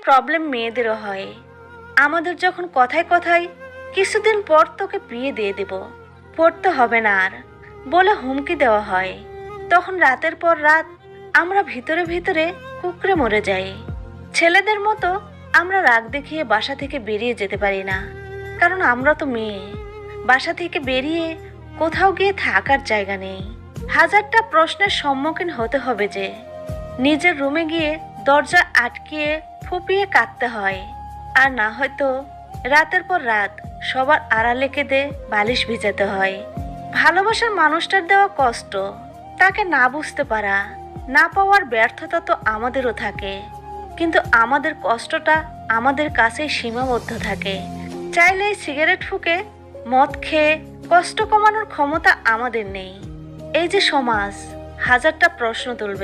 Problem মেয়েদেরও হয়। আমাদের যখন কথায় কথায় কিছুদিন পর তোকে বিয়ে দিয়ে দেব, পড়তে হবে না আর বলে হুমকি দেওয়া হয়, তখন রাতের পর রাত আমরা ভিতরে ভিতরে কুকড়ে মরে যাই। ছেলেদের মতো আমরা রাগ দেখিয়ে বাসা থেকে বেরিয়ে যেতে পারি না, কারণ আমরা তো মেয়ে। বাসা থেকে বেরিয়ে কোথাও গিয়ে থাকার জায়গা নেই। হাজারটা প্রশ্নের সম্মুখীন হতে হবে যে নিজের রুমে গিয়ে দরজা আটকিয়ে ফুপিয়ে কাঁদতে হয়, আর না হয়তো রাতের পর রাত সবার আড়ালে কেঁদে বালিশ ভিজাতে হয়। ভালোবাসার মানুষটার দেওয়া কষ্ট, তাকে না বুঝতে পারা, না পাওয়ার ব্যর্থতা তো আমাদেরও থাকে, কিন্তু আমাদের কষ্টটা আমাদের কাছেই সীমাবদ্ধ থাকে। চাইলেই সিগারেট ফুঁকে মদ খেয়ে কষ্ট কমানোর ক্ষমতা আমাদের নেই। এই যে সমাজ হাজারটা প্রশ্ন তুলবে,